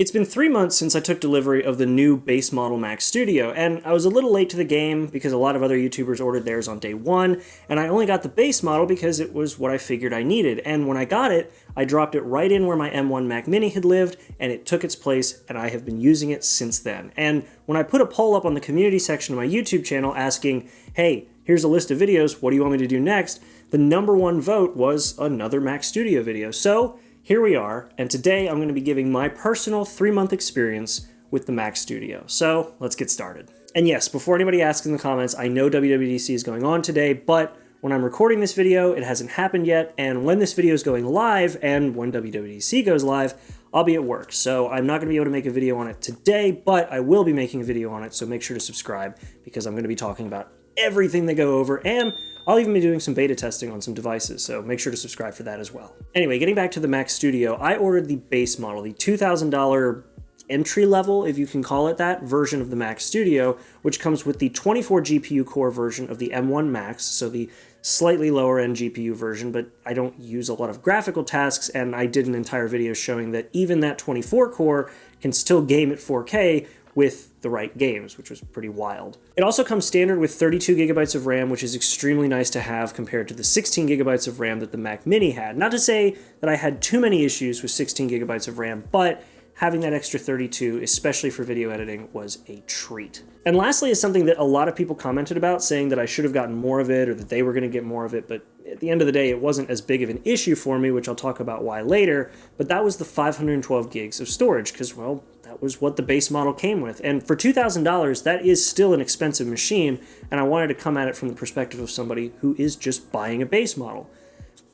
It's been 3 months since I took delivery of the new base model Mac Studio, and I was a little late to the game because a lot of other YouTubers ordered theirs on day one, and I only got the base model because it was what I figured I needed. And when I got it, I dropped it right in where my M1 Mac Mini had lived, and it took its place, and I have been using it since then. And when I put a poll up on the community section of my YouTube channel asking, hey, here's a list of videos, what do you want me to do next? The #1 vote was another Mac Studio video. So here we are, and today I'm going to be giving my personal 3-month experience with the Mac Studio. So let's get started. And yes, before anybody asks in the comments, I know WWDC is going on today, but when I'm recording this video, it hasn't happened yet, and when this video is going live, and when WWDC goes live, I'll be at work. So I'm not going to be able to make a video on it today, but I will be making a video on it, so make sure to subscribe, because I'm going to be talking about everything they go over, and I'll even be doing some beta testing on some devices, so make sure to subscribe for that as well. Anyway, getting back to the Mac Studio, I ordered the base model, the $2,000 entry level, if you can call it that, version of the Mac Studio, which comes with the 24 GPU core version of the M1 Max, so the slightly lower end GPU version, but I don't use a lot of graphical tasks, and I did an entire video showing that even that 24 core can still game at 4K with the right games, which was pretty wild. It also comes standard with 32 gigabytes of RAM, which is extremely nice to have compared to the 16 gigabytes of RAM that the Mac Mini had. Not to say that I had too many issues with 16 gigabytes of RAM, but having that extra 32, especially for video editing, was a treat. And lastly is something that a lot of people commented about, saying that I should have gotten more of it or that they were going to get more of it, but at the end of the day, it wasn't as big of an issue for me, which I'll talk about why later, but that was the 512 gigs of storage, because, well, that was what the base model came with. And for $2,000, that is still an expensive machine, and I wanted to come at it from the perspective of somebody who is just buying a base model.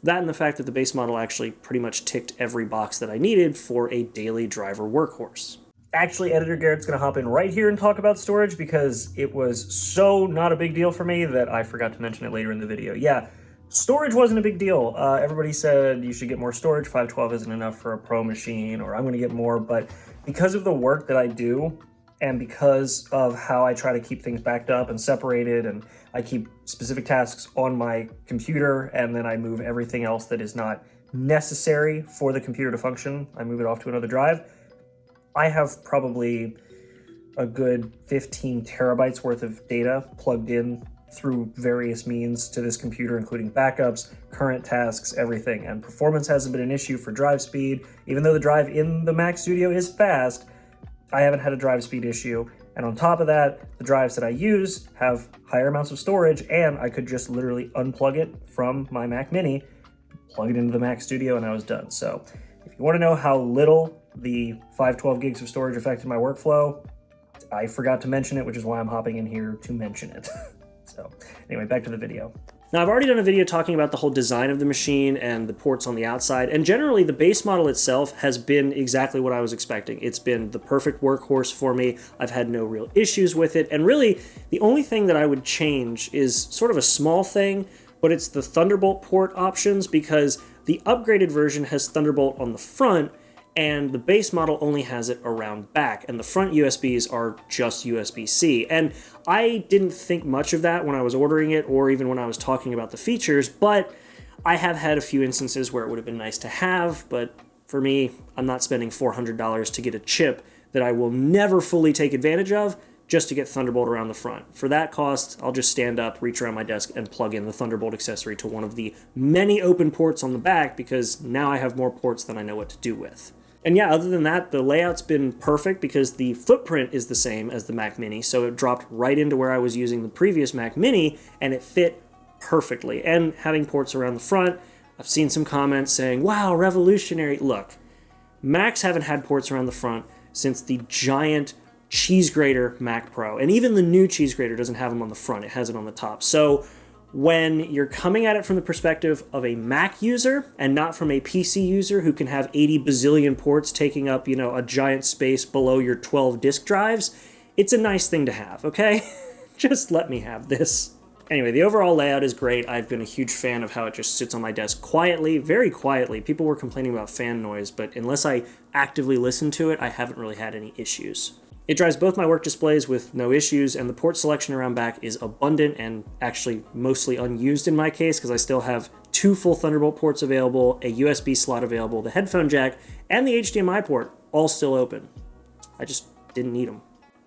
That and the fact that the base model actually pretty much ticked every box that I needed for a daily driver workhorse. Actually, Editor Garrett's going to hop in right here and talk about storage because it was so not a big deal for me that I forgot to mention it later in the video. Yeah, storage wasn't a big deal. Everybody said you should get more storage, 512 isn't enough for a pro machine, or I'm going to get more, but because of the work that I do, and because of how I try to keep things backed up and separated, and I keep specific tasks on my computer, and then I move everything else that is not necessary for the computer to function, I move it off to another drive, I have probably a good 15 terabytes worth of data plugged in through various means to this computer, including backups, current tasks, everything. And performance hasn't been an issue for drive speed. Even though the drive in the Mac Studio is fast, I haven't had a drive speed issue. And on top of that, the drives that I use have higher amounts of storage, and I could just literally unplug it from my Mac Mini, plug it into the Mac Studio, and I was done. So if you want to know how little the 512 gigs of storage affected my workflow, I forgot to mention it, which is why I'm hopping in here to mention it. So anyway, back to the video. Now, I've already done a video talking about the whole design of the machine and the ports on the outside, and generally the base model itself has been exactly what I was expecting. It's been the perfect workhorse for me. I've had no real issues with it, and really the only thing that I would change is sort of a small thing, but it's the Thunderbolt port options, because the upgraded version has Thunderbolt on the front, and the base model only has it around back, and the front USBs are just USB-C. And I didn't think much of that when I was ordering it, or even when I was talking about the features, but I have had a few instances where it would have been nice to have, but for me, I'm not spending $400 to get a chip that I will never fully take advantage of just to get Thunderbolt around the front. For that cost, I'll just stand up, reach around my desk, and plug in the Thunderbolt accessory to one of the many open ports on the back, because now I have more ports than I know what to do with. And yeah, other than that, the layout's been perfect because the footprint is the same as the Mac Mini, so it dropped right into where I was using the previous Mac Mini, and it fit perfectly. And having ports around the front, I've seen some comments saying, wow, revolutionary. Look, Macs haven't had ports around the front since the giant cheese grater Mac Pro, and even the new cheese grater doesn't have them on the front, it has it on the top. So when you're coming at it from the perspective of a Mac user and not from a PC user who can have 80 bazillion ports taking up, a giant space below your 12 disk drives, it's a nice thing to have, okay? Just let me have this. Anyway, the overall layout is great. I've been a huge fan of how it just sits on my desk quietly, very quietly. People were complaining about fan noise, but unless I actively listen to it, I haven't really had any issues. It drives both my work displays with no issues, and the port selection around back is abundant and actually mostly unused in my case, because I still have 2 full Thunderbolt ports available, a USB slot available, the headphone jack, and the HDMI port, all still open. I just didn't need them.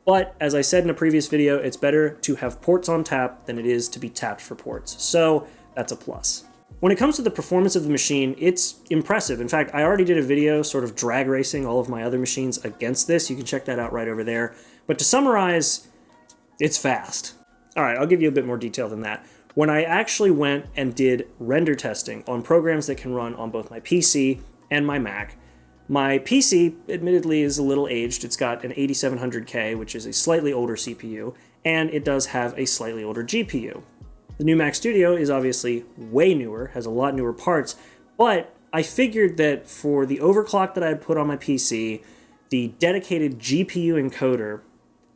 But as I said in a previous video, it's better to have ports on tap than it is to be tapped for ports. So that's a plus. When it comes to the performance of the machine, it's impressive. In fact, I already did a video sort of drag racing all of my other machines against this. You can check that out right over there. But to summarize, it's fast. All right, I'll give you a bit more detail than that. When I actually went and did render testing on programs that can run on both my PC and my Mac, my PC, admittedly, is a little aged. It's got an 8700K, which is a slightly older CPU, and it does have a slightly older GPU. The new Mac Studio is obviously way newer, has a lot newer parts, but I figured that for the overclock that I had put on my PC, the dedicated GPU encoder,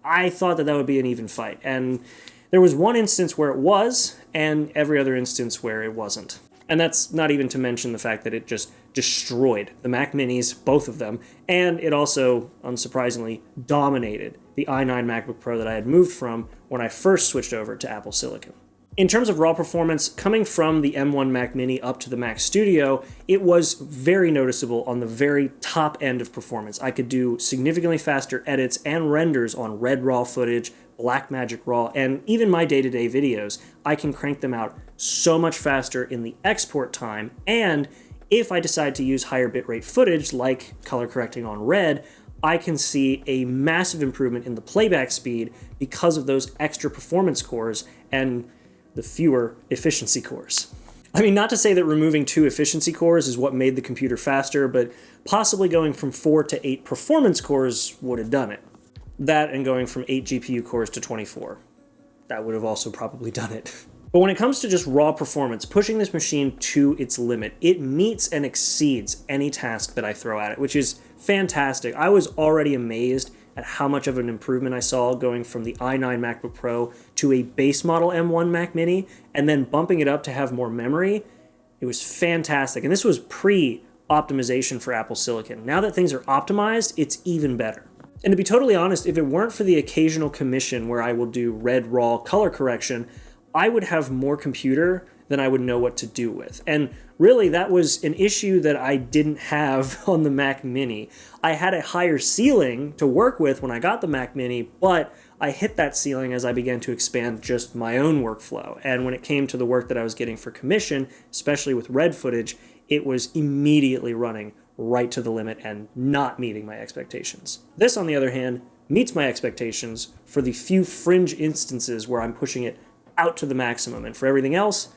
I thought that that would be an even fight. And there was one instance where it was, and every other instance where it wasn't. And that's not even to mention the fact that it just destroyed the Mac Minis, both of them, and it also, unsurprisingly, dominated the i9 MacBook Pro that I had moved from when I first switched over to Apple Silicon. In terms of raw performance, coming from the M1 Mac Mini up to the Mac Studio, it was very noticeable on the very top end of performance. I could do significantly faster edits and renders on Red RAW footage, Blackmagic RAW, and even my day-to-day videos. I can crank them out so much faster in the export time, and if I decide to use higher bitrate footage, like color correcting on Red, I can see a massive improvement in the playback speed because of those extra performance cores and the fewer efficiency cores. I mean, not to say that removing 2 efficiency cores is what made the computer faster, but possibly going from 4 to 8 performance cores would have done it. That and going from 8 GPU cores to 24. That would have also probably done it. But when it comes to just raw performance, pushing this machine to its limit, it meets and exceeds any task that I throw at it, which is fantastic. I was already amazed at how much of an improvement I saw going from the i9 MacBook Pro to a base model M1 Mac Mini, and then bumping it up to have more memory. It was fantastic. And this was pre-optimization for Apple Silicon. Now that things are optimized, it's even better. And to be totally honest, if it weren't for the occasional commission where I will do Red RAW color correction, I would have more computer than I would know what to do with. And really, that was an issue that I didn't have on the Mac Mini. I had a higher ceiling to work with when I got the Mac Mini, but I hit that ceiling as I began to expand just my own workflow. And when it came to the work that I was getting for commission, especially with Red footage, it was immediately running right to the limit and not meeting my expectations. This, on the other hand, meets my expectations for the few fringe instances where I'm pushing it out to the maximum. And for everything else,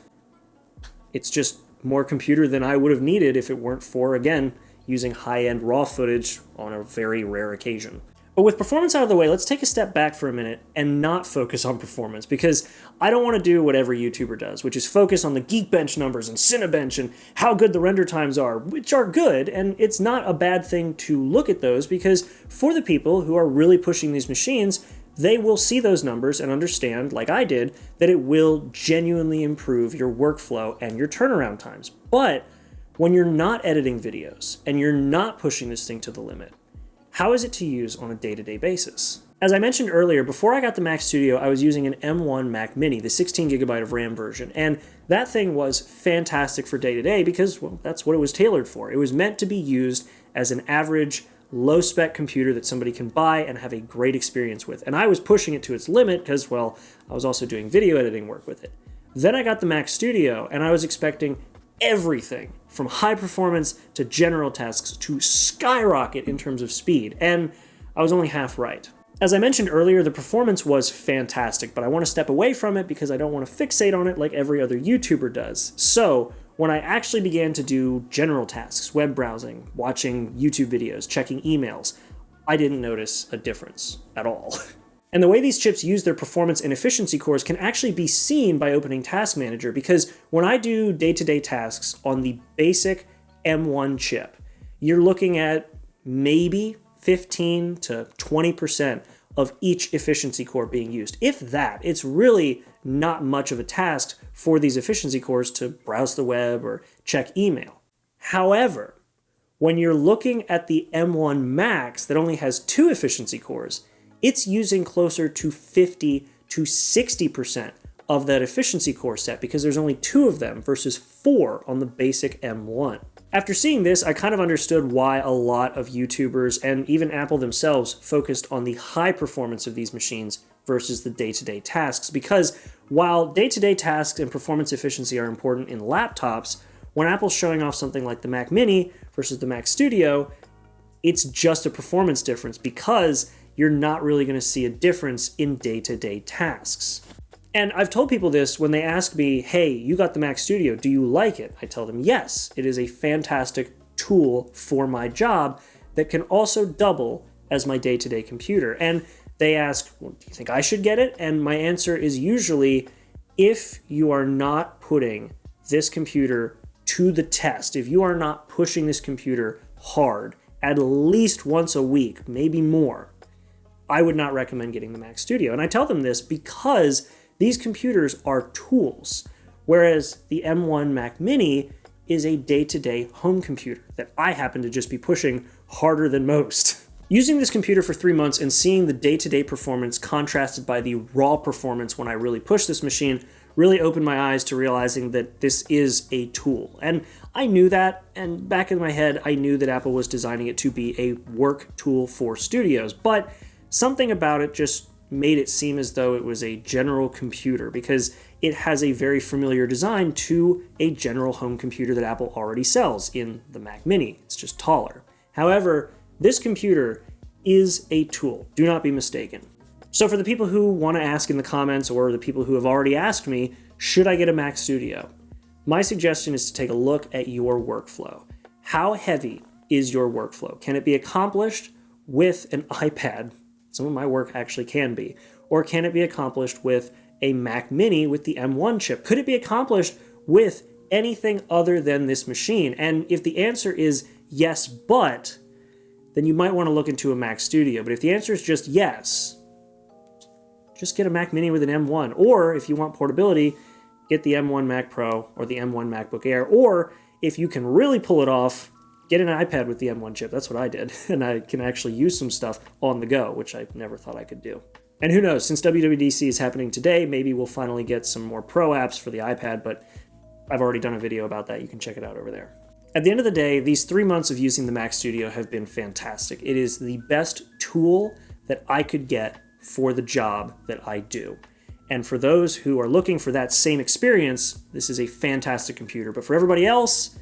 it's just more computer than I would have needed if it weren't for, again, using high-end RAW footage on a very rare occasion. But with performance out of the way, let's take a step back for a minute and not focus on performance, because I don't want to do what every YouTuber does, which is focus on the Geekbench numbers and Cinebench and how good the render times are, which are good, and it's not a bad thing to look at those, because for the people who are really pushing these machines, they will see those numbers and understand, like I did, that it will genuinely improve your workflow and your turnaround times. But when you're not editing videos and you're not pushing this thing to the limit, how is it to use on a day-to-day basis? As I mentioned earlier, before I got the Mac Studio, I was using an M1 Mac Mini, the 16GB of RAM version, and that thing was fantastic for day-to-day because, well, that's what it was tailored for. It was meant to be used as an average, low-spec computer that somebody can buy and have a great experience with. And I was pushing it to its limit because, well, I was also doing video editing work with it. Then I got the Mac Studio, and I was expecting everything from high performance to general tasks to skyrocket in terms of speed, and I was only half right. As I mentioned earlier, the performance was fantastic, but I want to step away from it because I don't want to fixate on it like every other YouTuber does. So when I actually began to do general tasks, web browsing, watching YouTube videos, checking emails, I didn't notice a difference at all. And the way these chips use their performance and efficiency cores can actually be seen by opening Task Manager, because when I do day-to-day tasks on the basic M1 chip, you're looking at maybe 15 to 20% of each efficiency core being used. If that, it's really not much of a task for these efficiency cores to browse the web or check email. However, when you're looking at the M1 Max that only has 2 efficiency cores, it's using closer to 50 to 60% of that efficiency core set because there's only 2 of them versus 4 on the basic M1. After seeing this, I kind of understood why a lot of YouTubers and even Apple themselves focused on the high performance of these machines versus the day-to-day tasks, because while day-to-day tasks and performance efficiency are important in laptops, when Apple's showing off something like the Mac Mini versus the Mac Studio, it's just a performance difference because you're not really going to see a difference in day-to-day tasks. And I've told people this when they ask me, hey, you got the Mac Studio, do you like it? I tell them, yes, it is a fantastic tool for my job that can also double as my day-to-day computer. And they ask, well, do you think I should get it? And my answer is usually, if you are not putting this computer to the test, if you are not pushing this computer hard, at least once a week, maybe more, I would not recommend getting the Mac Studio. And I tell them this because these computers are tools, whereas the M1 Mac Mini is a day-to-day home computer that I happen to just be pushing harder than most. Using this computer for 3 months and seeing the day-to-day performance contrasted by the raw performance when I really push this machine really opened my eyes to realizing that this is a tool. And I knew that, and back in my head, I knew that Apple was designing it to be a work tool for studios, but something about it just made it seem as though it was a general computer because it has a very familiar design to a general home computer that Apple already sells in the Mac Mini. It's just taller. However, this computer is a tool. Do not be mistaken. So for the people who want to ask in the comments, or the people who have already asked me, should I get a Mac Studio? My suggestion is to take a look at your workflow. How heavy is your workflow? Can it be accomplished with an iPad? Some of my work actually can be. Or can it be accomplished with a Mac Mini with the M1 chip? Could it be accomplished with anything other than this machine? And if the answer is yes, but, then you might want to look into a Mac Studio. But if the answer is just yes, just get a Mac Mini with an M1. Or if you want portability, get the M1 Mac Pro or the M1 MacBook Air. Or if you can really pull it off, get an iPad with the M1 chip. That's what I did. And I can actually use some stuff on the go, which I never thought I could do. And who knows, since WWDC is happening today, maybe we'll finally get some more pro apps for the iPad, but I've already done a video about that. You can check it out over there. At the end of the day, these 3 months of using the Mac Studio have been fantastic. It is the best tool that I could get for the job that I do. And for those who are looking for that same experience, this is a fantastic computer. But for everybody else,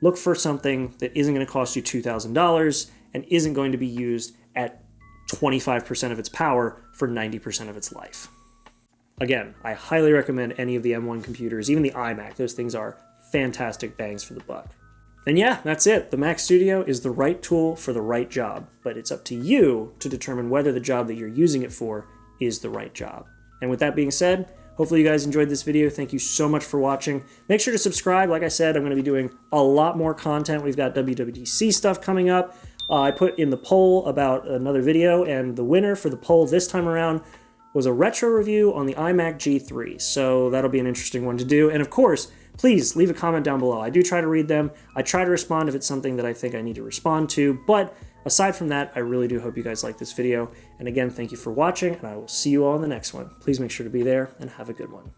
look for something that isn't going to cost you $2,000 and isn't going to be used at 25% of its power for 90% of its life. Again, I highly recommend any of the M1 computers, even the iMac. Those things are fantastic bangs for the buck. And yeah, that's it. The Mac Studio is the right tool for the right job, but it's up to you to determine whether the job that you're using it for is the right job. And with that being said, hopefully you guys enjoyed this video. Thank you so much for watching. Make sure to subscribe. Like I said, I'm going to be doing a lot more content. We've got WWDC stuff coming up. I put in the poll about another video, and the winner for the poll this time around was a retro review on the iMac G3. So that'll be an interesting one to do. And of course, please leave a comment down below. I do try to read them. I try to respond if it's something that I think I need to respond to. But aside from that, I really do hope you guys like this video. And again, thank you for watching, and I will see you all in the next one. Please make sure to be there and have a good one.